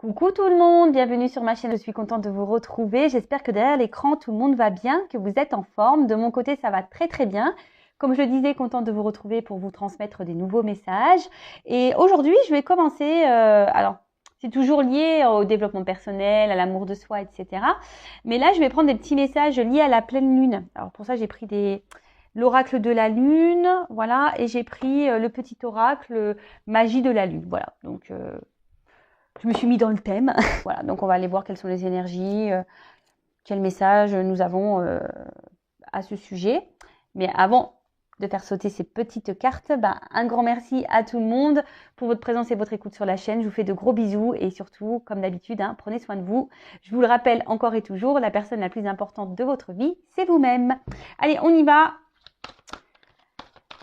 Coucou tout le monde, bienvenue sur ma chaîne, je suis contente de vous retrouver. J'espère que derrière l'écran, tout le monde va bien, que vous êtes en forme. De mon côté, ça va très très bien. Comme je le disais, contente de vous retrouver pour vous transmettre des nouveaux messages. Et aujourd'hui, je vais commencer, alors c'est toujours lié au développement personnel, à l'amour de soi, etc. Mais là, je vais prendre des petits messages liés à la pleine lune. Alors pour ça, j'ai pris l'oracle de la lune, voilà, et j'ai pris le petit oracle magie de la lune, voilà. Donc je me suis mis dans le thème. Voilà, donc on va aller voir quelles sont les énergies, quel message nous avons à ce sujet. Mais avant de faire sauter ces petites cartes, un grand merci à tout le monde pour votre présence et votre écoute sur la chaîne. Je vous fais de gros bisous et surtout, comme d'habitude, prenez soin de vous. Je vous le rappelle encore et toujours, la personne la plus importante de votre vie, c'est vous-même. Allez, on y va.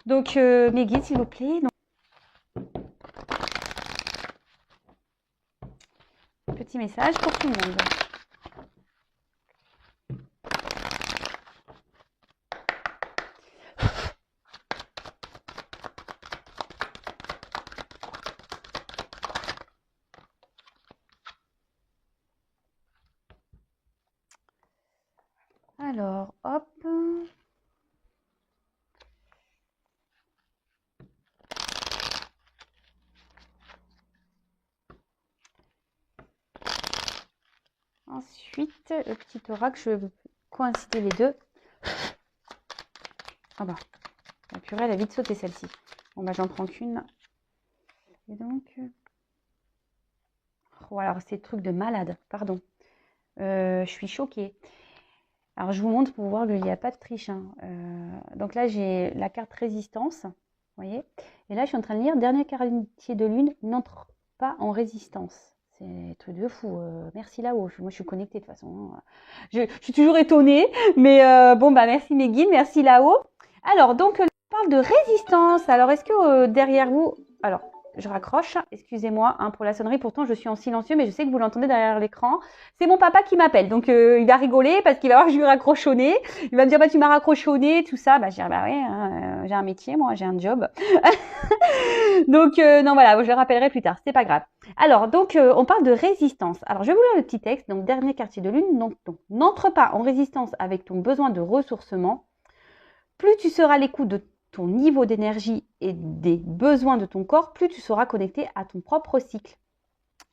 Donc, mes guides, s'il vous plaît. Donc, petit message pour tout le monde. Alors, hop. Ensuite, le petit oracle, je vais coïncider les deux. Ah bah, la purée, elle a vite sauté celle-ci. Bon bah, j'en prends qu'une. Et donc, oh, alors c'est truc de malade, pardon. Je suis choquée. Alors, je vous montre pour voir qu'il n'y a pas de triche. Donc là, j'ai la carte résistance, vous voyez. Et là, je suis en train de lire, dernier quartier de lune, n'entre pas en résistance. C'est un truc de fou. Merci là-haut. Moi, je suis connectée de toute façon. Je suis toujours étonnée. Mais bon, merci mes guides. Merci là-haut. Alors, donc, on parle de résistance. Alors, est-ce que derrière vous... Alors, je raccroche. Excusez-moi pour la sonnerie. Pourtant, je suis en silencieux, mais je sais que vous l'entendez derrière l'écran. C'est mon papa qui m'appelle. Donc, il va rigoler parce qu'il va voir que je lui raccroche au nez. Il va me dire, tu m'as raccroché au nez, tout ça. Je dirais, ouais, j'ai un métier, moi, j'ai un job. Donc, non, voilà, je le rappellerai plus tard. C'est pas grave. Alors, donc, on parle de résistance. Alors, je vais vous lire le petit texte. Donc, dernier quartier de lune. Donc n'entre pas en résistance avec ton besoin de ressourcement. Plus tu seras à l'écoute de ton niveau d'énergie et des besoins de ton corps, plus tu seras connecté à ton propre cycle.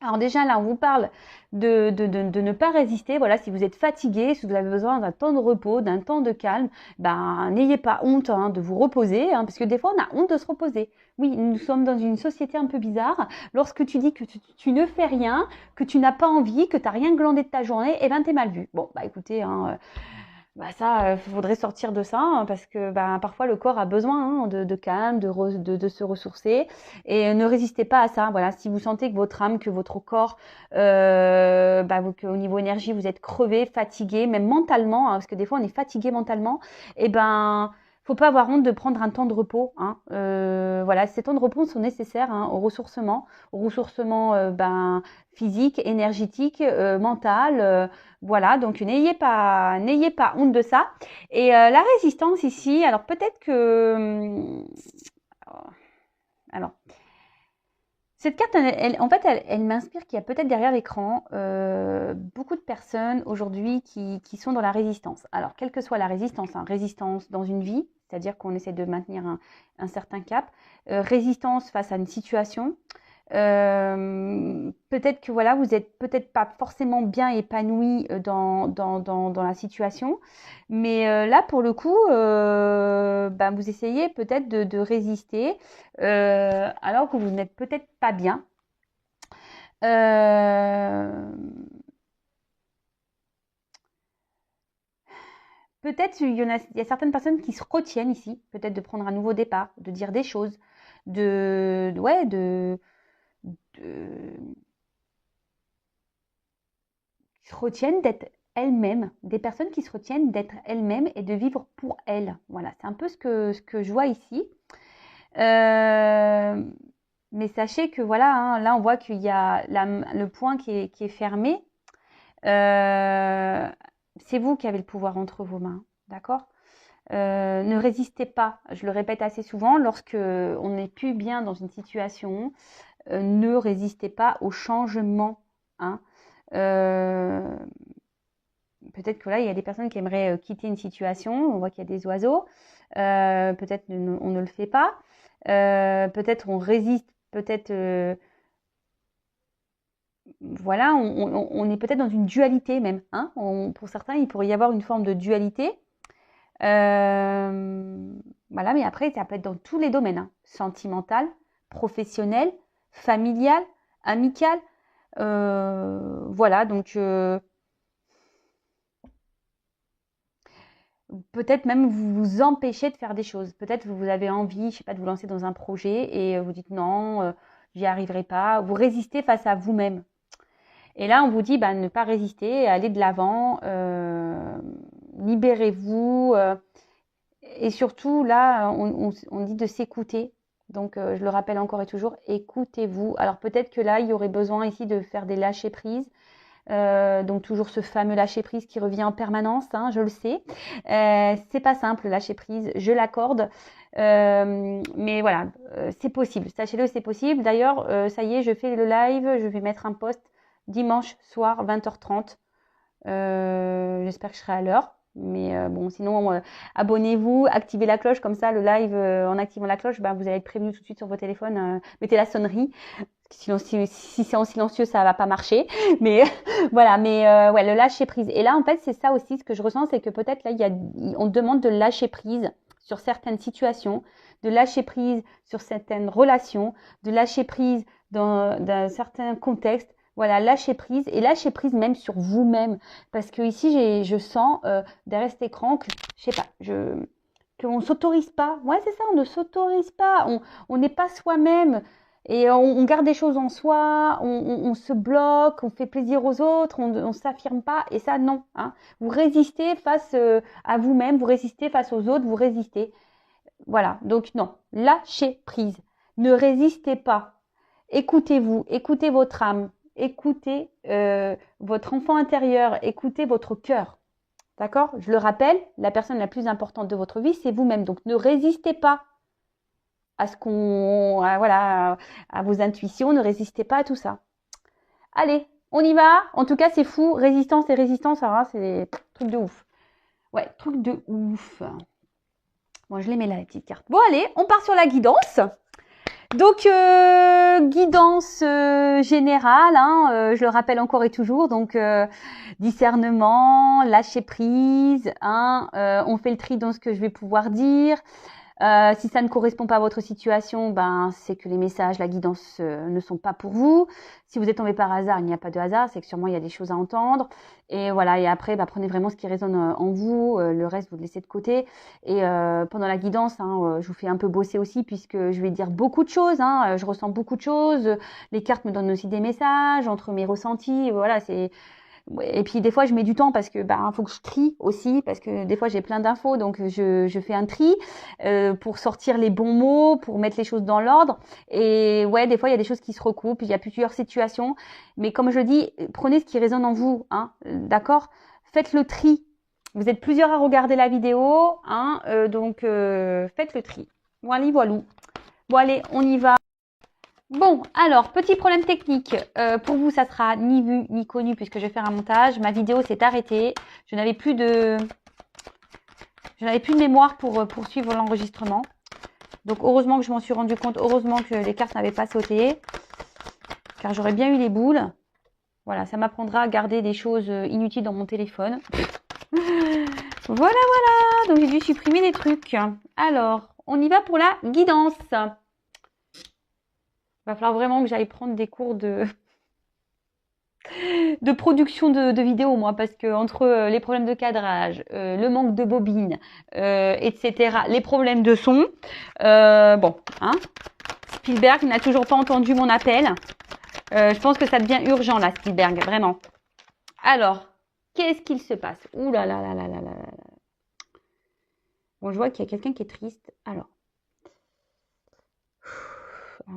Alors déjà là, on vous parle de ne pas résister. Voilà, si vous êtes fatigué, si vous avez besoin d'un temps de repos, d'un temps de calme, n'ayez pas honte de vous reposer, parce que des fois on a honte de se reposer. Oui, nous sommes dans une société un peu bizarre. Lorsque tu dis que tu ne fais rien, que tu n'as pas envie, que tu n'as rien glandé de ta journée, t'es mal vu. Bon, écoutez, ça, faudrait sortir de ça parce que parfois le corps a besoin de calme, de se ressourcer et ne résistez pas à ça. Voilà, si vous sentez que votre âme, que votre corps, qu'au niveau énergie vous êtes crevé, fatigué, même mentalement, parce que des fois on est fatigué mentalement, faut pas avoir honte de prendre un temps de repos. Voilà, ces temps de repos sont nécessaires au ressourcement physique, énergétique, mental. Voilà, donc n'ayez pas honte de ça. Et la résistance ici, alors peut-être que... Alors, cette carte, elle m'inspire qu'il y a peut-être derrière l'écran beaucoup de personnes aujourd'hui qui sont dans la résistance. Alors, quelle que soit la résistance, résistance dans une vie, c'est-à-dire qu'on essaie de maintenir un certain cap, résistance face à une situation, peut-être que voilà, vous êtes peut-être pas forcément bien épanoui dans la situation, mais là pour le coup, vous essayez peut-être de résister alors que vous n'êtes peut-être pas bien. Peut-être il y a certaines personnes qui se retiennent ici, peut-être de prendre un nouveau départ, de dire des choses, qui se retiennent d'être elles-mêmes, des personnes qui se retiennent d'être elles-mêmes et de vivre pour elles. Voilà, c'est un peu ce que je vois ici. Mais sachez que voilà, là on voit qu'il y a le point qui est fermé. C'est vous qui avez le pouvoir entre vos mains, d'accord ? Ne résistez pas, je le répète assez souvent, lorsque on n'est plus bien dans une situation, ne résistez pas au changement hein. Peut-être que là, il y a des personnes qui aimeraient quitter une situation. On voit qu'il y a des oiseaux. Peut-être on ne le fait pas. Peut-être on résiste. Peut-être, voilà, on est peut-être dans une dualité même, hein. Pour certains, il pourrait y avoir une forme de dualité. Voilà, mais après, ça peut être dans tous les domaines, hein. Sentimental, professionnel, familial, amical. Voilà, donc peut-être même vous vous empêchez de faire des choses. Peut-être vous avez envie, je sais pas, de vous lancer dans un projet et vous dites non, j'y arriverai pas. Vous résistez face à vous-même. Et là, on vous dit, bah, ne pas résister, aller de l'avant, libérez-vous. Et surtout, là, on dit de s'écouter. Donc, je le rappelle encore et toujours, écoutez-vous. Alors, peut-être que là, il y aurait besoin ici de faire des lâcher-prises. Donc, toujours ce fameux lâcher-prise qui revient en permanence, hein, je le sais. C'est pas simple, le lâcher-prise, je l'accorde. Mais voilà, c'est possible. Sachez-le, c'est possible. D'ailleurs, ça y est, je fais le live. Je vais mettre un post dimanche soir, 20h30. J'espère que je serai à l'heure. Mais bon, sinon, abonnez-vous, activez la cloche, comme ça, le live, en activant la cloche, bah, vous allez être prévenu tout de suite sur vos téléphones. Mettez la sonnerie. Sinon, si c'est en silencieux, ça va pas marcher. Mais voilà, mais ouais, le lâcher prise. Et là, en fait, c'est ça aussi, ce que je ressens, c'est que peut-être là, on demande de lâcher prise sur certaines situations, de lâcher prise sur certaines relations, de lâcher prise dans certain contexte. Voilà, lâcher prise et lâcher prise même sur vous-même. Parce que ici, je sens derrière cet écran que, je sais pas, qu'on s'autorise pas. Ouais, c'est ça, on ne s'autorise pas. On n'est pas soi-même. Et on garde des choses en soi, on se bloque, on fait plaisir aux autres, on ne s'affirme pas. Et ça, non, hein. Vous résistez face à vous-même, vous résistez face aux autres, vous résistez. Voilà, donc non, lâchez prise. Ne résistez pas. Écoutez-vous, écoutez votre âme, écoutez votre enfant intérieur, écoutez votre cœur. D'accord? Je le rappelle, la personne la plus importante de votre vie, c'est vous-même. Donc ne résistez pas à voilà, à vos intuitions, ne résistez pas à tout ça. Allez, on y va. En tout cas, c'est fou. Résistance et résistance, alors c'est des trucs de ouf. Ouais, trucs de ouf. Bon, je les mets là, les petites cartes. Bon, allez, on part sur la guidance. Donc, guidance générale, hein, je le rappelle encore et toujours. Donc, discernement, lâcher prise, hein, on fait le tri dans ce que je vais pouvoir dire. Si ça ne correspond pas à votre situation, ben c'est que les messages, la guidance ne sont pas pour vous. Si vous êtes tombé par hasard, il n'y a pas de hasard, c'est que sûrement il y a des choses à entendre. Et voilà, et après, bah, prenez vraiment ce qui résonne en vous, le reste vous le laissez de côté. Et pendant la guidance, hein, je vous fais un peu bosser aussi puisque je vais dire beaucoup de choses. Hein, je ressens beaucoup de choses. Les cartes me donnent aussi des messages entre mes ressentis. Voilà, c'est et puis des fois je mets du temps parce que faut que je trie aussi parce que des fois j'ai plein d'infos donc je fais un tri pour sortir les bons mots, pour mettre les choses dans l'ordre. Et ouais, des fois il y a des choses qui se recoupent, il y a plusieurs situations, mais comme je dis, prenez ce qui résonne en vous, hein, d'accord? Faites le tri. Vous êtes plusieurs à regarder la vidéo, hein, donc faites le tri. Voilà, voilou. Bon allez, on y va. Bon, alors, petit problème technique. Pour vous, ça sera ni vu ni connu puisque je vais faire un montage. Ma vidéo s'est arrêtée. Je n'avais plus de mémoire pour poursuivre l'enregistrement. Donc, heureusement que je m'en suis rendu compte. Heureusement que les cartes n'avaient pas sauté. Car j'aurais bien eu les boules. Voilà, ça m'apprendra à garder des choses inutiles dans mon téléphone. Voilà, voilà. Donc, j'ai dû supprimer des trucs. Alors, on y va pour la guidance. Va falloir vraiment que j'aille prendre des cours de production de vidéos, moi, parce que entre les problèmes de cadrage, le manque de bobines, etc., les problèmes de son, bon, hein, Spielberg n'a toujours pas entendu mon appel. Je pense que ça devient urgent, là, Spielberg, vraiment. Alors, qu'est-ce qu'il se passe? Ouh là là là là là là là. Bon, je vois qu'il y a quelqu'un qui est triste. Alors,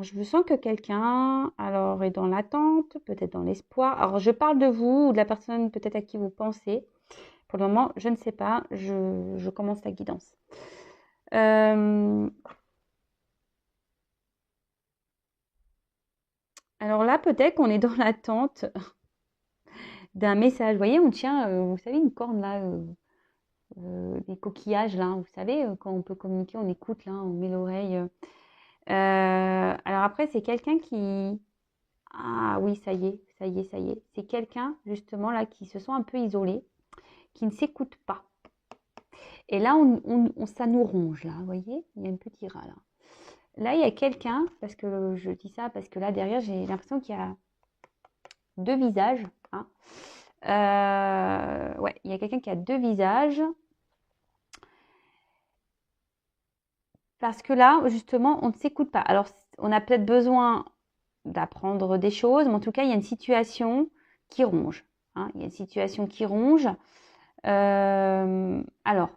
je sens que quelqu'un est dans l'attente, peut-être dans l'espoir. Alors, je parle de vous ou de la personne peut-être à qui vous pensez. Pour le moment, je ne sais pas. Je commence la guidance. Alors là, peut-être qu'on est dans l'attente. d'un message. Vous voyez, on tient, vous savez, une corne là, des coquillages là, vous savez, quand on peut communiquer, on écoute là, on met l'oreille. Alors après, c'est quelqu'un qui... Ah oui, ça y est, ça y est, ça y est. C'est quelqu'un justement là qui se sent un peu isolé, qui ne s'écoute pas. Et là, ça nous ronge là, vous voyez, il y a un petit rat là. Là, il y a quelqu'un, parce que je dis ça, parce que là derrière, j'ai l'impression qu'il y a deux visages. Hein. Ouais, il y a quelqu'un qui a deux visages. Parce que là, justement, on ne s'écoute pas. Alors, on a peut-être besoin d'apprendre des choses, mais en tout cas, il y a une situation qui ronge. Hein. Il y a une situation qui ronge. Alors,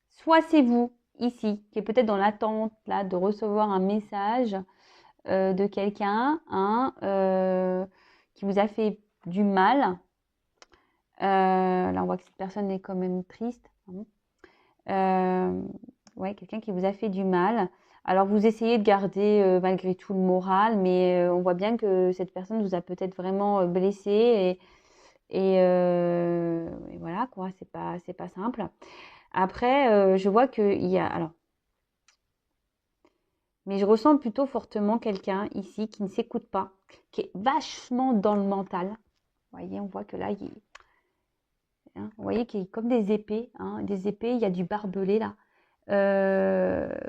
soit c'est vous, ici, qui est peut-être dans l'attente là, de recevoir un message de quelqu'un hein, qui vous a fait du mal. Là, on voit que cette personne est quand même triste. Ouais, quelqu'un qui vous a fait du mal. Alors, vous essayez de garder malgré tout le moral, mais on voit bien que cette personne vous a peut-être vraiment blessé et voilà, quoi, c'est pas simple. Après, je vois qu'il y a... Alors, mais je ressens plutôt fortement quelqu'un ici qui ne s'écoute pas, qui est vachement dans le mental. Vous voyez, on voit que là, hein, vous voyez qu'il y a comme des épées, hein, il y a du barbelé là.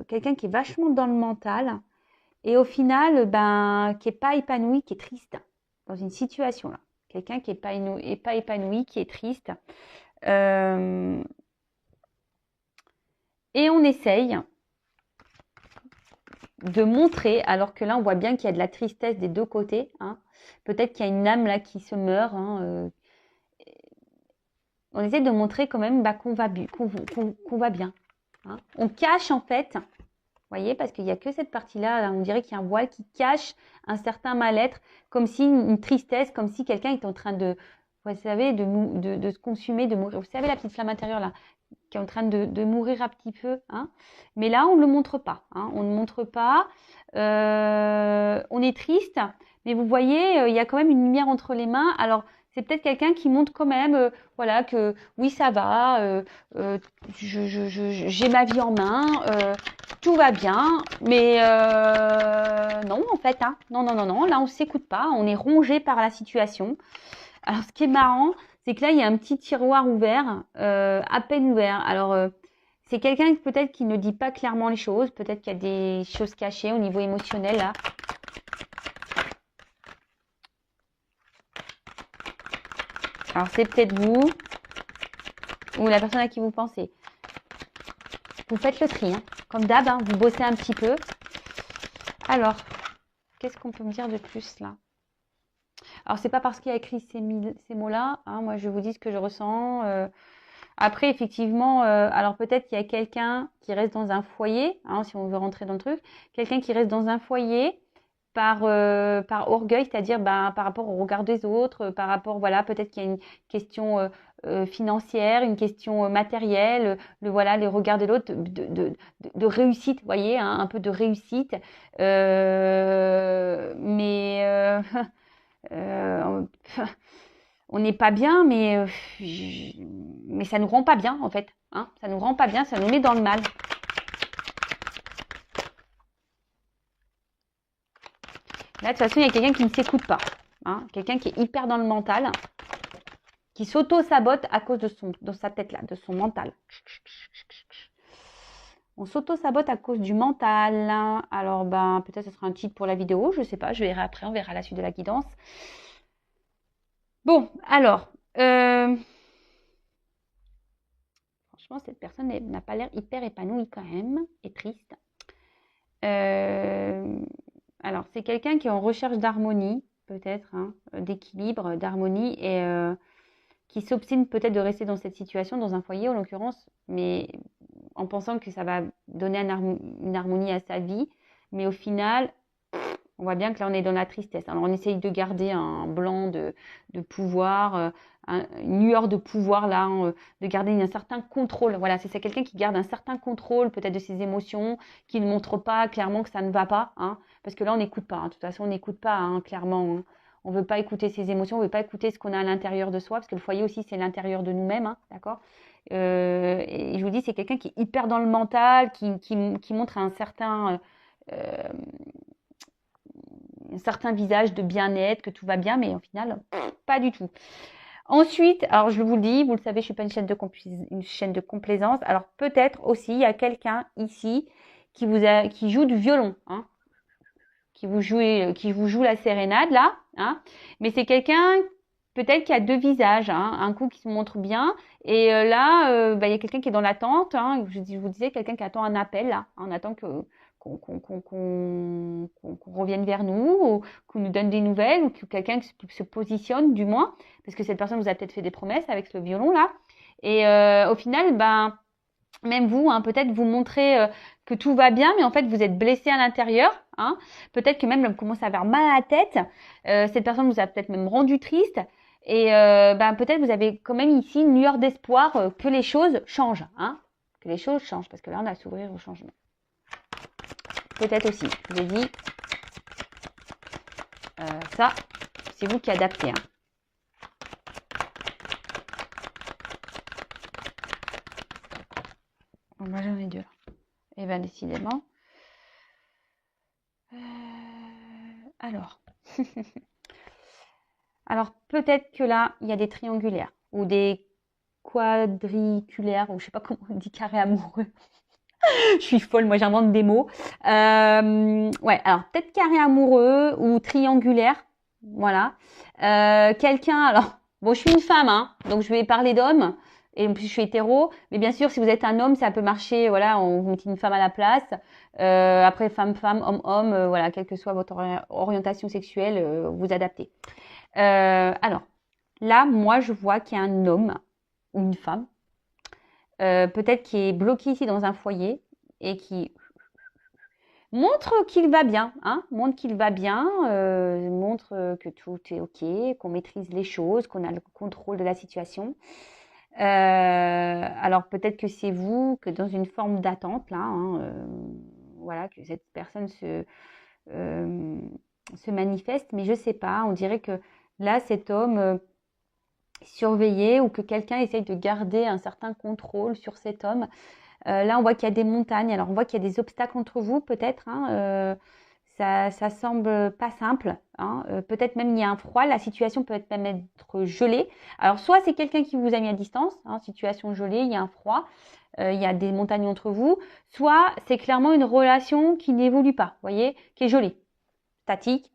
Quelqu'un qui est vachement dans le mental et au final, ben, qui n'est pas épanoui, qui est triste dans une situation là. Quelqu'un qui n'est pas épanoui, qui est triste. Et on essaye de montrer, alors que là, on voit bien qu'il y a de la tristesse des deux côtés. Hein. Peut-être qu'il y a une âme là qui se meurt. Hein, on essaie de montrer quand même bah, qu'on va bien. Hein. On cache en fait, vous voyez, parce qu'il n'y a que cette partie-là, là, on dirait qu'il y a un voile qui cache un certain mal-être, comme si une tristesse, comme si quelqu'un est en train de, vous savez, de se consumer, de mourir. Vous savez, la petite flamme intérieure là, qui est en train de mourir un petit peu. Hein. Mais là, on ne le montre pas. Hein. On ne montre pas. On est triste, mais vous voyez, il y a quand même une lumière entre les mains. Alors, c'est peut-être quelqu'un qui montre quand même, voilà, que oui, ça va, j'ai ma vie en main, tout va bien, mais non, en fait, hein, non, non, non, non, là, on ne s'écoute pas, on est rongé par la situation. Alors, ce qui est marrant, c'est que là, il y a un petit tiroir ouvert, à peine ouvert. Alors, c'est quelqu'un peut-être qui ne dit pas clairement les choses, peut-être qu'il y a des choses cachées au niveau émotionnel, là. Alors, c'est peut-être vous ou la personne à qui vous pensez. Vous faites le tri, hein. Comme d'hab, hein, vous bossez un petit peu. Alors, qu'est-ce qu'on peut me dire de plus, là? Alors, c'est pas parce qu'il y a écrit ces mots-là, hein, moi, je vous dis ce que je ressens. Après, effectivement, alors peut-être qu'il y a quelqu'un qui reste dans un foyer, hein, si on veut rentrer dans le truc, quelqu'un qui reste dans un foyer par orgueil, c'est-à-dire ben, par rapport au regard des autres, par rapport, voilà, peut-être qu'il y a une question financière, une question matérielle, voilà, les regards de l'autre, de réussite, vous voyez, hein, un peu de réussite. Mais euh, on n'est pas bien, mais ça nous rend pas bien, en fait. Hein, ça nous rend pas bien, ça nous met dans le mal. Là, de toute façon, il y a quelqu'un qui ne s'écoute pas. Hein, quelqu'un qui est hyper dans le mental, qui s'auto-sabote à cause de dans sa tête, là, de son mental. On s'auto-sabote à cause du mental. Alors, ben, peut-être ce sera un titre pour la vidéo, je ne sais pas, je verrai après, on verra la suite de la guidance. Bon, alors, franchement, cette personne n'a pas l'air hyper épanouie quand même, et triste. Alors, c'est quelqu'un qui est en recherche d'harmonie, peut-être, hein, d'équilibre, d'harmonie, et qui s'obstine peut-être de rester dans cette situation, dans un foyer en l'occurrence, mais en pensant que ça va donner une harmonie à sa vie. Mais au final, on voit bien que là, on est dans la tristesse. Alors, on essaye de garder un blanc de pouvoir, une lueur de pouvoir, là, hein, de garder un certain contrôle. Voilà, c'est ça, quelqu'un qui garde un certain contrôle, peut-être de ses émotions, qui ne montre pas clairement que ça ne va pas. Hein, parce que là, on n'écoute pas. Hein, de toute façon, on n'écoute pas, hein, clairement. Hein. On veut pas écouter ses émotions, on veut pas écouter ce qu'on a à l'intérieur de soi, parce que le foyer aussi, c'est l'intérieur de nous-mêmes, hein, d'accord? Et je vous dis, c'est quelqu'un qui est hyper dans le mental, qui montre euh, un certain visage de bien-être, que tout va bien, mais au final, pas du tout. Ensuite, alors je vous le dis, vous le savez, je suis pas une chaîne de complaisance. Alors peut-être aussi, il y a quelqu'un ici qui joue du violon, hein, qui vous joue la sérénade là, hein. Mais c'est quelqu'un peut-être qui a deux visages, hein, un coup qui se montre bien, et là, il y a quelqu'un qui est dans l'attente, hein, je vous disais, quelqu'un qui attend un appel là, on attend qu'on revienne vers nous, ou qu'on nous donne des nouvelles, ou que quelqu'un qui se positionne du moins, parce que cette personne vous a peut-être fait des promesses avec le violon là, et au final, même vous, hein, peut-être vous montrez que tout va bien, mais en fait vous êtes blessé à l'intérieur, hein. Peut-être que même vous commencez à avoir mal à la tête. Cette personne vous a peut-être même rendu triste. Et peut-être vous avez quand même ici une lueur d'espoir que les choses changent, hein. Que les choses changent, parce que là on a à s'ouvrir au changement. Peut-être aussi, je vous ai dit, ça, c'est vous qui adaptez, hein. Bon, moi j'en ai deux là. Et bien décidément. Alors. Alors peut-être que là, il y a des triangulaires ou des quadriculaires, ou je sais pas comment on dit, carré amoureux. Je suis folle, moi j'invente des mots. Ouais, alors peut-être carré amoureux ou triangulaire. Voilà. Quelqu'un, alors, bon, je suis une femme, hein, donc je vais parler d'homme. Et en plus, je suis hétéro. Mais bien sûr, si vous êtes un homme, ça peut marcher. Voilà, on vous met une femme à la place. Après, femme, homme, voilà, quelle que soit votre orientation sexuelle, vous adaptez. Alors, là, moi, je vois qu'il y a un homme ou une femme, peut-être qui est bloqué ici dans un foyer et qui montre qu'il va bien, hein, montre qu'il va bien, montre que tout est OK, qu'on maîtrise les choses, qu'on a le contrôle de la situation. Alors peut-être que c'est vous, que dans une forme d'attente, là, hein, voilà, que cette personne se manifeste, mais je sais pas, on dirait que là, cet homme surveillé, ou que quelqu'un essaye de garder un certain contrôle sur cet homme. Là, on voit qu'il y a des montagnes, alors on voit qu'il y a des obstacles entre vous, peut-être, hein, ça semble pas simple, hein, peut-être même il y a un froid, la situation peut même être gelée. Alors soit c'est quelqu'un qui vous a mis à distance, hein, situation gelée, il y a un froid, il y a des montagnes entre vous, soit c'est clairement une relation qui n'évolue pas, vous voyez, qui est gelée, statique,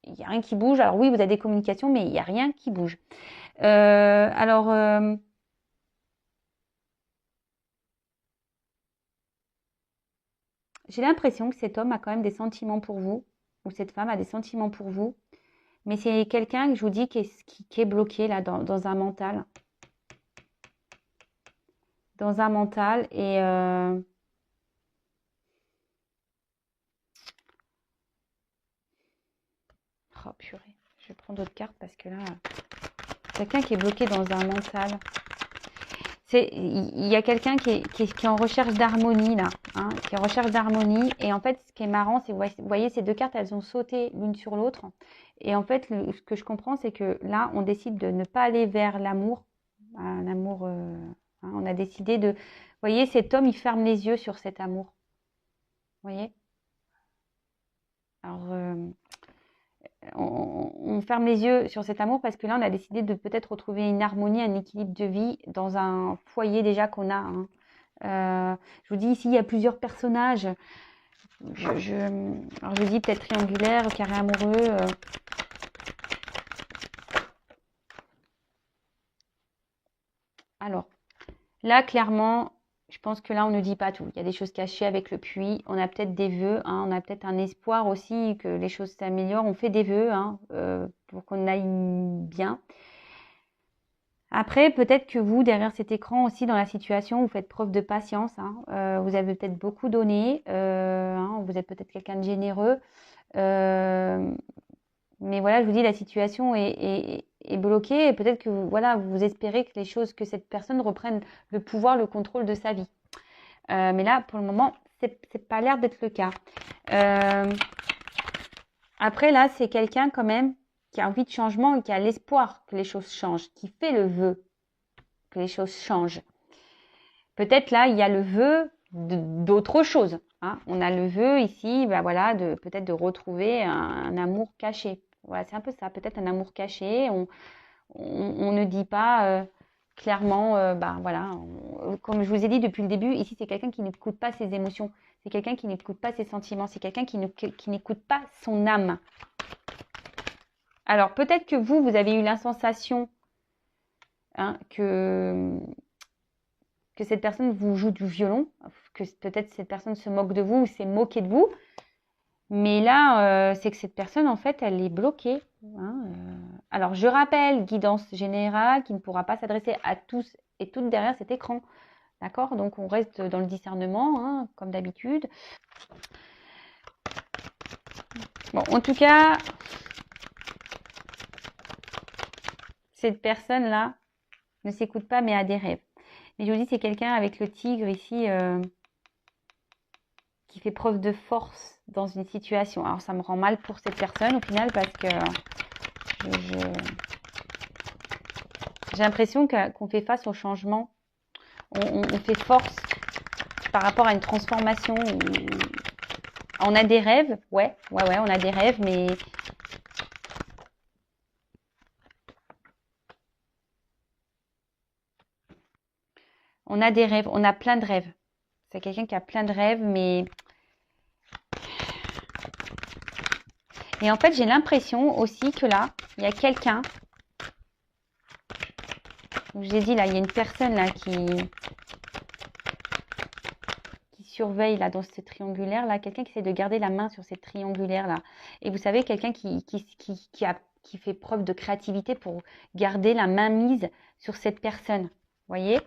il n'y a rien qui bouge. Alors oui, vous avez des communications, mais il n'y a rien qui bouge. Alors, j'ai l'impression que cet homme a quand même des sentiments pour vous, ou cette femme a des sentiments pour vous, mais c'est quelqu'un que je vous dis qui est bloqué là dans un mental. Dans un mental, et oh purée, je vais prendre d'autres cartes parce que là, quelqu'un qui est bloqué dans un mental. Il y a quelqu'un qui est en recherche d'harmonie là, hein, qui est en recherche d'harmonie. Et en fait, ce qui est marrant, c'est, vous voyez, ces deux cartes, elles ont sauté l'une sur l'autre. Et en fait, ce que je comprends, c'est que là, on décide de ne pas aller vers l'amour, un amour. Hein, on a décidé de, vous voyez, cet homme, il ferme les yeux sur cet amour. Vous voyez. Alors, on ferme les yeux sur cet amour parce que là, on a décidé de peut-être retrouver une harmonie, un équilibre de vie dans un foyer déjà qu'on a, hein. Je vous dis ici, il y a plusieurs personnages. Alors je dis peut-être triangulaire, carré amoureux. Alors, là, clairement, je pense que là, on ne dit pas tout. Il y a des choses cachées avec le puits. On a peut-être des vœux, hein, on a peut-être un espoir aussi que les choses s'améliorent. On fait des vœux, hein, pour qu'on aille bien. Après, peut-être que vous, derrière cet écran aussi, dans la situation, vous faites preuve de patience, hein. Vous avez peut-être beaucoup donné, hein, vous êtes peut-être quelqu'un de généreux. Mais voilà, je vous dis, la situation est bloquée, et peut-être que voilà, vous espérez que les choses, que cette personne reprenne le pouvoir, le contrôle de sa vie. Mais là, pour le moment, c'est pas l'air d'être le cas. Après, là, c'est quelqu'un quand même qui a envie de changement et qui a l'espoir que les choses changent, qui fait le vœu que les choses changent. Peut-être là, il y a le vœu d'autre chose. Hein. On a le vœu ici, ben voilà, peut-être de retrouver un amour caché. Voilà, c'est un peu ça, peut-être un amour caché. On ne dit pas clairement, ben voilà, comme je vous ai dit depuis le début, ici c'est quelqu'un qui n'écoute pas ses émotions, c'est quelqu'un qui n'écoute pas ses sentiments, c'est quelqu'un qui n'écoute pas son âme. Alors peut-être que vous avez eu la sensation hein, que cette personne vous joue du violon, que peut-être cette personne se moque de vous ou s'est moquée de vous. Mais là, c'est que cette personne, en fait, elle est bloquée. Hein, Alors, je rappelle, guidance générale qui ne pourra pas s'adresser à tous et toutes derrière cet écran. D'accord? Donc, on reste dans le discernement, hein, comme d'habitude. Bon, en tout cas, cette personne-là ne s'écoute pas, mais a des rêves. Mais je vous dis, c'est quelqu'un avec le tigre ici qui fait preuve de force dans une situation. Alors, ça me rend mal pour cette personne au final parce que j'ai l'impression qu'on fait face au changement. On fait force par rapport à une transformation. On a des rêves, ouais, on a des rêves, mais on a des rêves, on a plein de rêves. C'est quelqu'un qui a plein de rêves, mais et en fait, j'ai l'impression aussi que là, il y a quelqu'un. J'ai dit là, il y a une personne là qui surveille là dans ce triangulaire là, quelqu'un qui essaie de garder la main sur cette triangulaire là. Et vous savez, quelqu'un qui fait preuve de créativité pour garder la main mise sur cette personne. Vous voyez?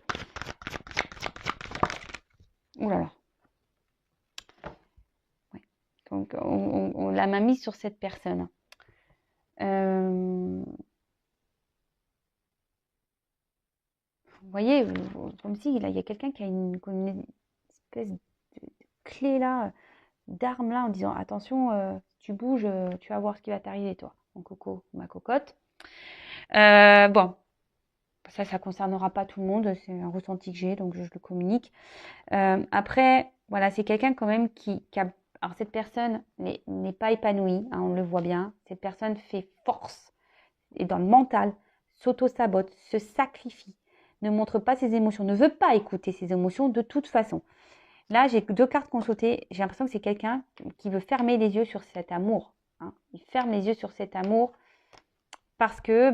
Ouh là là. Ouais. Donc on la main mise sur cette personne. Vous voyez, comme si là, il y a quelqu'un qui a une espèce de clé là, d'arme là, en disant attention, si tu bouges, tu vas voir ce qui va t'arriver, toi, mon coco, ma cocotte. Bon, ça ne concernera pas tout le monde, c'est un ressenti que j'ai, donc je le communique. Après, voilà, c'est quelqu'un quand même qui a. Alors, cette personne n'est pas épanouie, hein, on le voit bien. Cette personne fait force, et dans le mental, s'auto-sabote, se sacrifie, ne montre pas ses émotions, ne veut pas écouter ses émotions de toute façon. Là, j'ai 2 cartes consultées. J'ai l'impression que c'est quelqu'un qui veut fermer les yeux sur cet amour. Hein. Il ferme les yeux sur cet amour parce que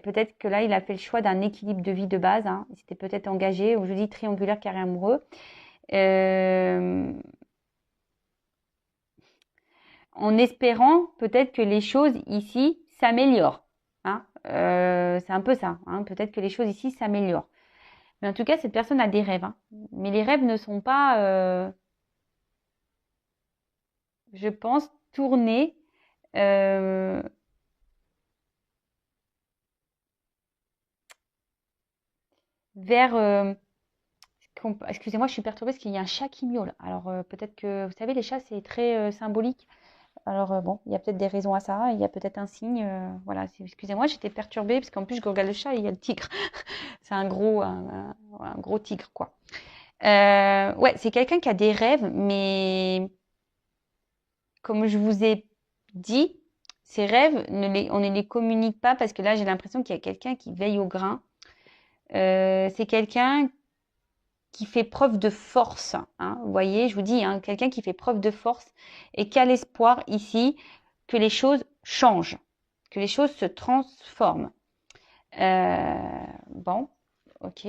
peut-être que là, il a fait le choix d'un équilibre de vie de base. Hein. Il s'était peut-être engagé, ou je dis triangulaire carré amoureux. En espérant peut-être que les choses ici s'améliorent. Hein. C'est un peu ça. Hein. Peut-être que les choses ici s'améliorent. Mais en tout cas, cette personne a des rêves. Hein. Mais les rêves ne sont pas, je pense, tournés vers... Excusez-moi, je suis perturbée parce qu'il y a un chat qui miaule. Alors peut-être que, vous savez, les chats, c'est très symbolique. Alors bon, il y a peut-être des raisons à ça, il y a peut-être un signe. Voilà, excusez-moi, j'étais perturbée parce qu'en plus, je regarde le chat et il y a le tigre. C'est un gros tigre, quoi. Ouais, c'est quelqu'un qui a des rêves, mais comme je vous ai dit, ces rêves, on ne les communique pas parce que là, j'ai l'impression qu'il y a quelqu'un qui veille au grain. C'est quelqu'un qui fait preuve de force. Hein. Vous voyez, je vous dis, hein, quelqu'un qui fait preuve de force et qui a l'espoir ici que les choses changent, que les choses se transforment. Bon, ok.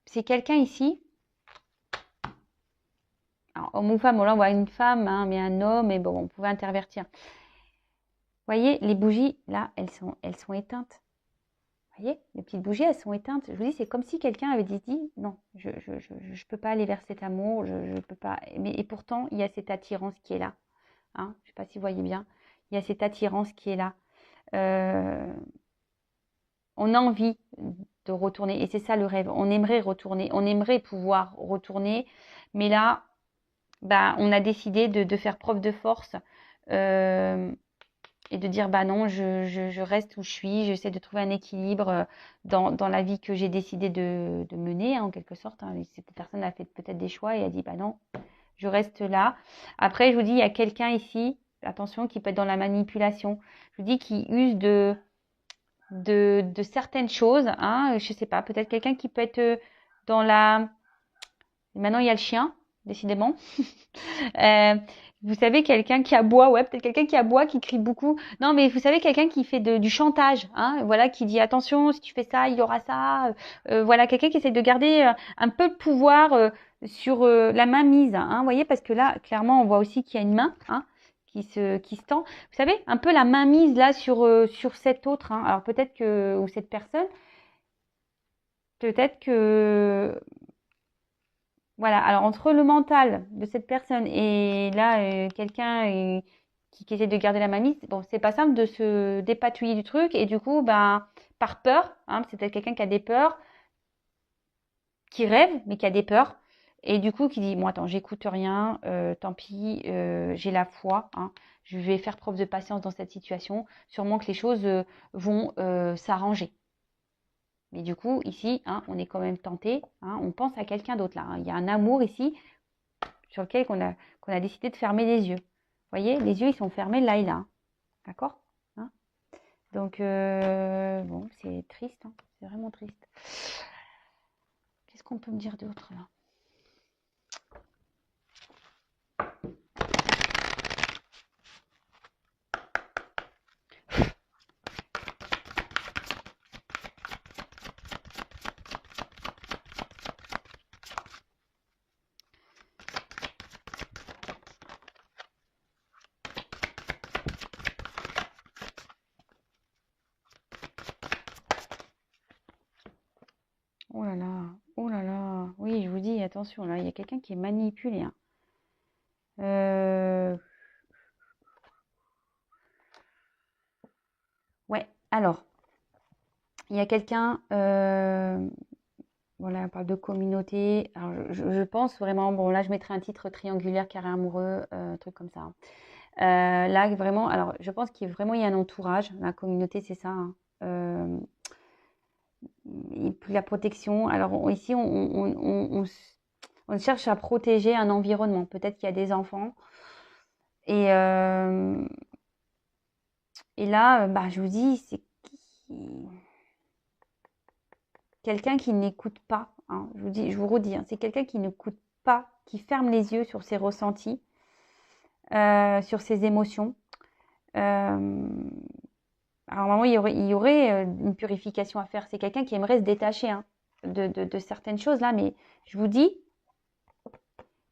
C'est quelqu'un ici. Alors, homme ou femme, là on voit une femme, hein, mais un homme, et bon, on pouvait intervertir. Vous voyez, les bougies, là, elles sont éteintes. Vous voyez, les petites bougies, elles sont éteintes. Je vous dis, c'est comme si quelqu'un avait dit, non, je peux pas aller vers cet amour, je peux pas. Et pourtant, il y a cette attirance qui est là. Hein, je ne sais pas si vous voyez bien. Il y a cette attirance qui est là. On a envie de retourner, et c'est ça le rêve. On aimerait retourner, on aimerait pouvoir retourner, mais là, bah, on a décidé de faire preuve de force euh, et de dire bah non, je reste où je suis, j'essaie de trouver un équilibre dans la vie que j'ai décidé de mener, hein, en quelque sorte. Hein. Cette personne a fait peut-être des choix et a dit bah non, je reste là. Après, je vous dis, il y a quelqu'un ici, attention, qui peut être dans la manipulation. Je vous dis qui use de certaines choses. Hein, je sais pas, peut-être quelqu'un qui peut être dans la... Maintenant, il y a le chien, décidément. Euh, vous savez, quelqu'un qui aboie, ouais, peut-être quelqu'un qui aboie, qui crie beaucoup. Non, mais vous savez, quelqu'un qui fait du chantage, hein, voilà, qui dit attention, si tu fais ça, il y aura ça. Voilà, quelqu'un qui essaie de garder un peu de pouvoir sur la main mise, hein, vous voyez, parce que là, clairement, on voit aussi qu'il y a une main, hein, qui se tend. Vous savez, un peu la main mise là sur cet autre, hein. Alors peut-être que, ou cette personne, peut-être que voilà, alors entre le mental de cette personne et là, quelqu'un qui essaie de garder la mamie, bon, c'est pas simple de se dépatouiller du truc et du coup, ben, par peur, hein, c'est peut-être quelqu'un qui a des peurs, qui rêve, mais qui a des peurs, et du coup, qui dit, bon, attends, j'écoute rien, tant pis, j'ai la foi, hein, je vais faire preuve de patience dans cette situation, sûrement que les choses vont s'arranger. Mais du coup, ici, hein, on est quand même tenté, hein, on pense à quelqu'un d'autre là, hein. Il y a un amour ici sur lequel qu'on a décidé de fermer les yeux. Vous voyez, les yeux, ils sont fermés là et là. Hein. D'accord, hein. Donc, bon, c'est triste. Hein. C'est vraiment triste. Qu'est-ce qu'on peut me dire d'autre là? Oh là là, oh là là. Oui, je vous dis, attention, là, il y a quelqu'un qui est manipulé. Hein. Ouais, alors, il y a quelqu'un, voilà, on parle de communauté. Alors, je pense vraiment, bon, là, je mettrai un titre triangulaire, carré amoureux, un truc comme ça. Hein. Là, vraiment, alors, je pense qu'il vraiment, il y a un entourage. La communauté, c'est ça. Hein. Et puis la protection. Alors, ici, on cherche à protéger un environnement. Peut-être qu'il y a des enfants. Et, euh, et là, bah, je vous dis, c'est quelqu'un qui n'écoute pas. Hein. Je vous dis, je vous redis, hein, c'est quelqu'un qui n'écoute pas, qui ferme les yeux sur ses ressentis, sur ses émotions. Euh, alors, normalement, il y aurait une purification à faire. C'est quelqu'un qui aimerait se détacher hein, de certaines choses là, mais je vous dis,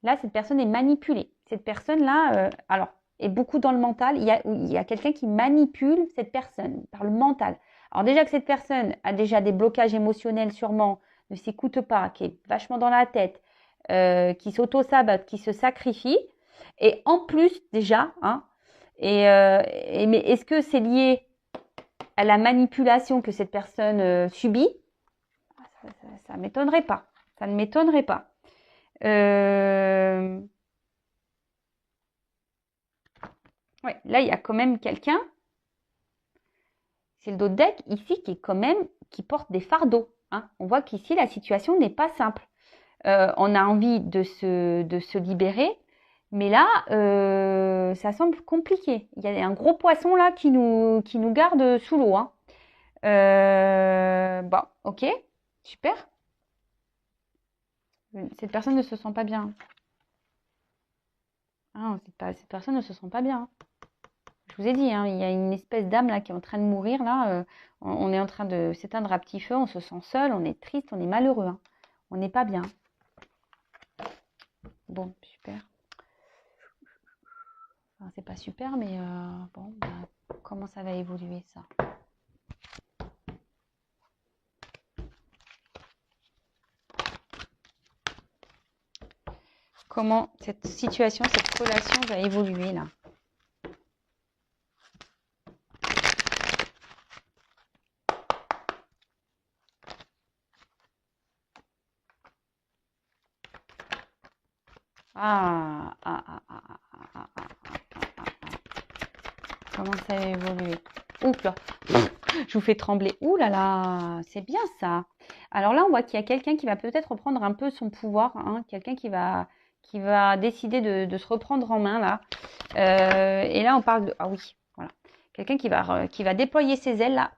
là, cette personne est manipulée. Cette personne-là, alors, est beaucoup dans le mental. Il y a quelqu'un qui manipule cette personne par le mental. Alors déjà que cette personne a déjà des blocages émotionnels sûrement, ne s'écoute pas, qui est vachement dans la tête, qui s'auto-sabote, qui se sacrifie. Et en plus, déjà, hein, mais est-ce que c'est lié à la manipulation que cette personne subit? Ça ne m'étonnerait pas. Ça ne m'étonnerait pas. Ouais, là, il y a quand même quelqu'un, c'est le dos de deck ici, qui est quand même, qui porte des fardeaux. Hein. On voit qu'ici, la situation n'est pas simple. On a envie de se libérer, mais là, ça semble compliqué. Il y a un gros poisson là qui nous garde sous l'eau. Hein. Bon, ok, super. Cette personne ne se sent pas bien. Ah, cette personne ne se sent pas bien. Je vous ai dit, hein, il y a une espèce d'âme là qui est en train de mourir. Là, on est en train de s'éteindre à petit feu. On se sent seul, on est triste, on est malheureux. Hein. On n'est pas bien. Bon, super. Enfin, c'est pas super, mais bon, bah, comment ça va évoluer ça? Comment cette situation, cette relation va évoluer là? Ah, ah, ah, ah, ah, ah, ah, ah, ah, ah, ah. Comment ça a évolué? Oups là, je vous fais trembler. Ouh là là, c'est bien ça. Alors là, on voit qu'il y a quelqu'un qui va peut-être reprendre un peu son pouvoir, hein, quelqu'un qui va décider de se reprendre en main là. Et là, on parle de... Ah oui, voilà. Quelqu'un qui va déployer ses ailes là,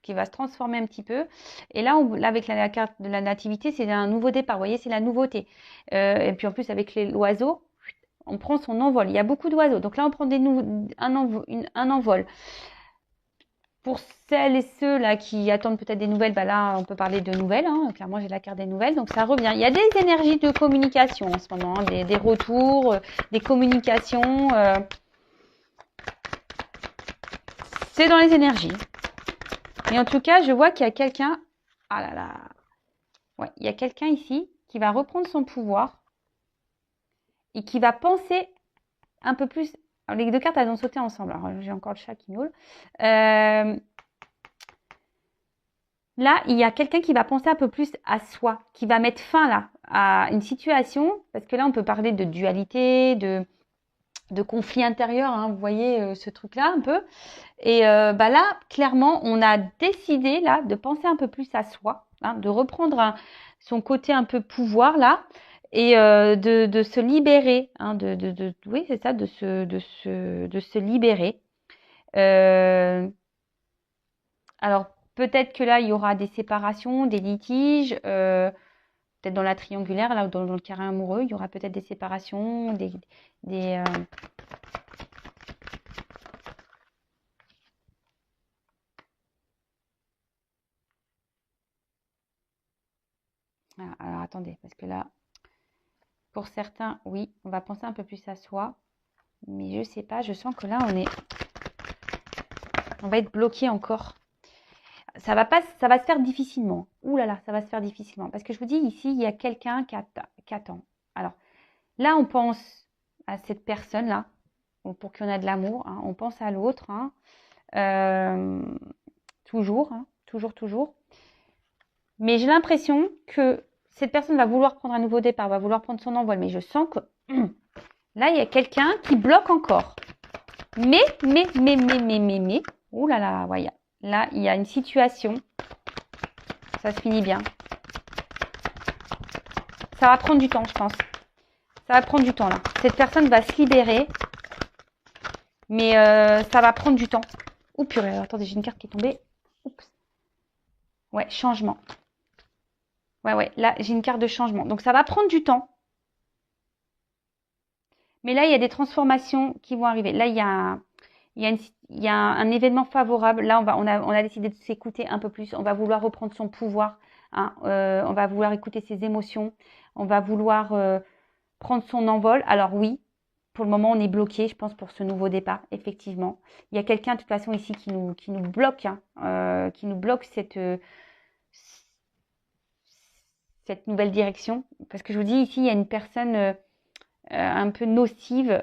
qui va se transformer un petit peu. Et là, là avec la carte de la nativité, c'est un nouveau départ. Vous voyez, c'est la nouveauté. Et puis en plus, avec l'oiseau, on prend son envol. Il y a beaucoup d'oiseaux. Donc là, on prend un envol. Pour celles et ceux là qui attendent peut-être des nouvelles, bah là, on peut parler de nouvelles. Hein. Clairement, j'ai la carte des nouvelles. Donc ça revient. Il y a des énergies de communication en ce moment. Hein, des retours, des communications. C'est dans les énergies. Et en tout cas, je vois qu'il y a quelqu'un... Ah là là. Ouais, il y a quelqu'un ici qui va reprendre son pouvoir et qui va penser un peu plus... Alors, les deux cartes, elles ont sauté ensemble. Alors, j'ai encore le chat qui miaule. Là, il y a quelqu'un qui va penser un peu plus à soi, qui va mettre fin là à une situation, parce que là, on peut parler de dualité, de conflit intérieur, hein, vous voyez ce truc-là un peu. Et bah là, clairement, on a décidé là de penser un peu plus à soi, hein, de reprendre son côté un peu pouvoir là, et de se libérer, hein, oui, c'est ça, de se libérer. Alors, peut-être que là, il y aura des séparations, des litiges, peut-être dans la triangulaire, là, ou dans le carré amoureux, il y aura peut-être des séparations, des alors, attendez, parce que là, pour certains, oui, on va penser un peu plus à soi, mais je sais pas, je sens que là, on va être bloqué encore. Ça va se faire difficilement. Ouh là là, ça va se faire difficilement. Parce que je vous dis, ici, il y a quelqu'un qui attend. Alors, là, on pense à cette personne-là, pour qu'il y en a de l'amour. Hein, on pense à l'autre. Hein, toujours, hein, toujours. Mais j'ai l'impression que cette personne va vouloir prendre un nouveau départ, va vouloir prendre son envol. Mais je sens que là, il y a quelqu'un qui bloque encore. Mais, ouh là là, voyez. Là, il y a une situation. Ça se finit bien. Ça va prendre du temps, je pense. Ça va prendre du temps, là. Cette personne va se libérer. Mais ça va prendre du temps. Oh purée, attendez, j'ai une carte qui est tombée. Oups. Ouais, changement. Ouais, là, j'ai une carte de changement. Donc, ça va prendre du temps. Mais là, il y a des transformations qui vont arriver. Là, il y a un événement favorable. Là, on a décidé de s'écouter un peu plus. On va vouloir reprendre son pouvoir. Hein. On va vouloir écouter ses émotions. On va vouloir prendre son envol. Alors oui, pour le moment, on est bloqué, je pense, pour ce nouveau départ, effectivement. Il y a quelqu'un, de toute façon, ici qui nous bloque, hein, qui nous bloque cette nouvelle direction. Parce que je vous dis, ici, il y a une personne un peu nocive,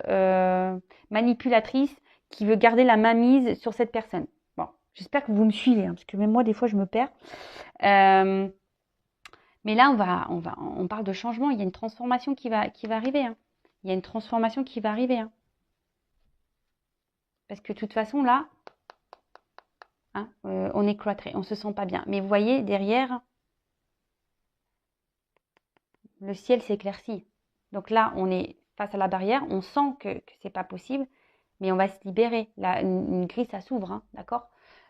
manipulatrice, qui veut garder la mainmise sur cette personne. Bon, j'espère que vous me suivez, hein, parce que même moi, des fois, je me perds. Mais là, on parle de changement. Il y a une transformation qui va arriver. Hein. Il y a une transformation qui va arriver. Hein. Parce que de toute façon, là, hein, on est cloîtré, on ne se sent pas bien. Mais vous voyez, derrière, le ciel s'éclaircit. Donc là, on est face à la barrière, on sent que ce n'est pas possible, mais on va se libérer. Là, une grille, ça s'ouvre, hein, d'accord.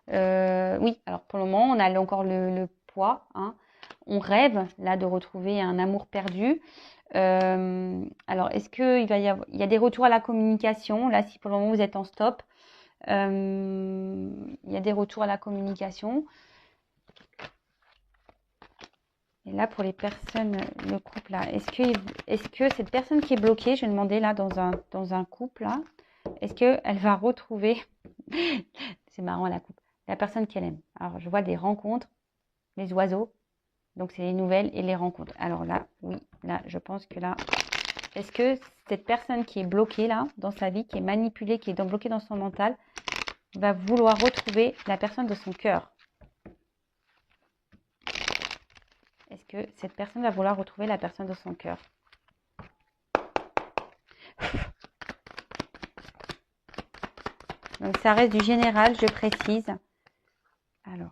Oui, alors pour le moment, on a encore le poids. Hein. On rêve, là, de retrouver un amour perdu. Alors, est-ce qu'il il y a des retours à la communication? Là, si pour le moment, vous êtes en stop, il y a des retours à la communication. Et là, pour les personnes, le couple, là, est-ce que cette personne qui est bloquée, je vais demander là dans un couple, là, est-ce qu'elle va retrouver, c'est marrant la couple, la personne qu'elle aime. Alors, je vois des rencontres, les oiseaux, donc c'est les nouvelles et les rencontres. Alors là, oui, là, je pense que là, est-ce que cette personne qui est bloquée là, dans sa vie, qui est manipulée, qui est bloquée dans son mental, va vouloir retrouver la personne de son cœur? Est-ce que cette personne va vouloir retrouver la personne de son cœur? Donc, ça reste du général, je précise. Alors.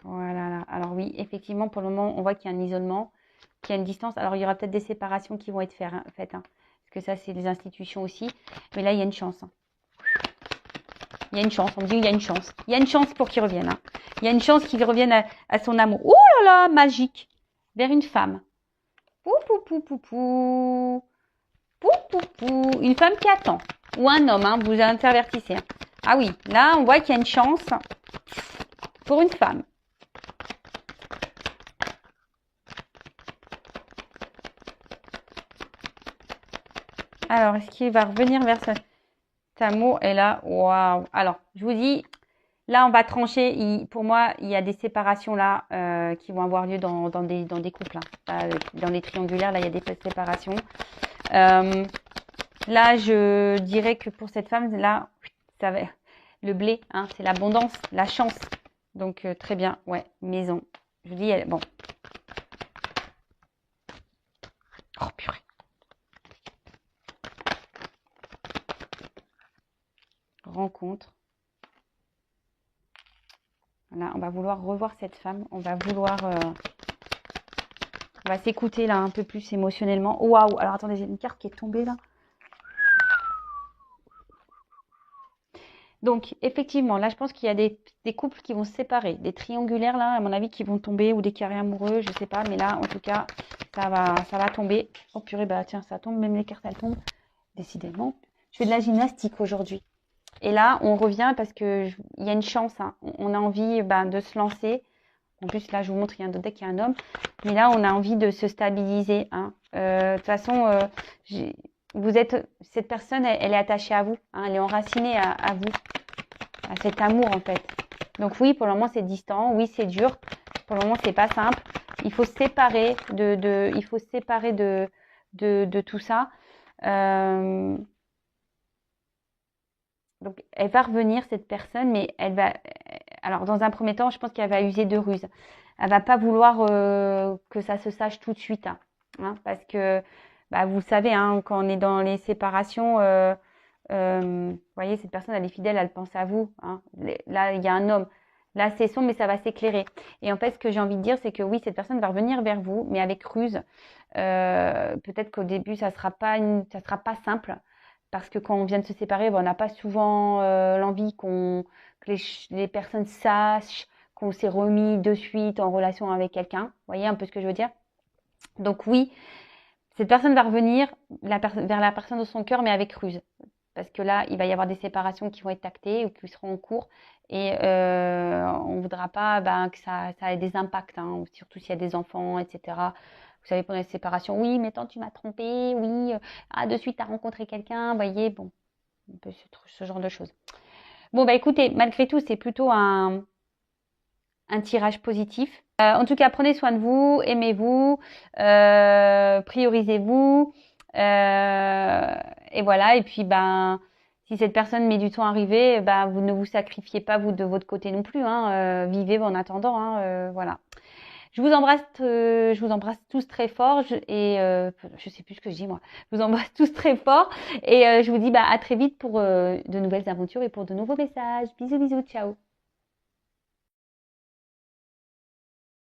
Voilà. Alors oui, effectivement, pour le moment, on voit qu'il y a un isolement, qu'il y a une distance. Alors, il y aura peut-être des séparations qui vont être faites, hein, parce que ça, c'est les institutions aussi. Mais là, il y a une chance. Hein. Il y a une chance. On me dit il y a une chance. Il y a une chance pour qu'il revienne. Hein. Il y a une chance qu'il revienne à son amour. Ouh là là, magique. Vers une femme. Pou, pou, pou, pou, pou. Pou, pou, pou. Une femme qui attend. Ou un homme, hein, vous intervertissez. Hein. Ah oui, là, on voit qu'il y a une chance pour une femme. Alors, est-ce qu'il va revenir vers cet amour? Et là, waouh. Alors, je vous dis, là, on va trancher. Pour moi, il y a des séparations là qui vont avoir lieu dans des couples. Hein. Dans les triangulaires, là, il y a des séparations. Là, je dirais que pour cette femme, là, ça va, le blé, hein, c'est l'abondance, la chance. Donc, très bien. Ouais, maison. Je vous dis, bon. Oh, purée. Rencontre. Voilà, on va vouloir revoir cette femme. On va vouloir... on va s'écouter là un peu plus émotionnellement. Waouh! Alors attendez, j'ai une carte qui est tombée là. Donc effectivement, là je pense qu'il y a des couples qui vont se séparer. Des triangulaires là, à mon avis, qui vont tomber. Ou des carrés amoureux, je sais pas. Mais là, en tout cas, ça va tomber. Oh purée, bah tiens, ça tombe. Même les cartes, elles tombent. Décidément. Je fais de la gymnastique aujourd'hui. Et là, on revient parce que il y a une chance. Hein. On a envie de se lancer. En plus, là, je vous montre, il y a un deck, il y a un homme. Mais là, on a envie de se stabiliser. Hein. De toute façon, cette personne, elle est attachée à vous. Hein. Elle est enracinée à vous, à cet amour, en fait. Donc oui, pour le moment, c'est distant. Oui, c'est dur. Pour le moment, c'est pas simple. Il faut se séparer de tout ça. Donc, elle va revenir, cette personne, mais elle va... Alors, dans un premier temps, je pense qu'elle va user de ruse. Elle va pas vouloir que ça se sache tout de suite. Hein, parce que, vous savez, hein, quand on est dans les séparations, vous voyez, cette personne, elle est fidèle, elle pense à vous. Hein. Là, il y a un homme. Là, c'est sombre, mais ça va s'éclairer. Et en fait, ce que j'ai envie de dire, c'est que oui, cette personne va revenir vers vous, mais avec ruse. Peut-être qu'au début, ça sera pas simple. Parce que quand on vient de se séparer, on n'a pas souvent l'envie que les personnes sachent qu'on s'est remis de suite en relation avec quelqu'un. Vous voyez un peu ce que je veux dire? Donc oui, cette personne va revenir vers la personne de son cœur, mais avec ruse. Parce que là, il va y avoir des séparations qui vont être actées ou qui seront en cours. Et on ne voudra pas que ça ait des impacts, hein, surtout s'il y a des enfants, etc. Vous savez, pendant les séparations, oui, mais tant tu m'as trompé, oui, de suite, tu as rencontré quelqu'un, vous voyez, bon, un peu ce genre de choses. Bon, écoutez, malgré tout, c'est plutôt un tirage positif. En tout cas, prenez soin de vous, aimez-vous, priorisez-vous, et voilà. Et puis, si cette personne met du temps à arriver, vous ne vous sacrifiez pas, vous, de votre côté non plus. Hein, vivez en attendant, hein, voilà. Je vous embrasse tous très fort et je sais plus ce que je dis moi. Je vous embrasse tous très fort et je vous dis à très vite pour de nouvelles aventures et pour de nouveaux messages. Bisous, bisous, ciao.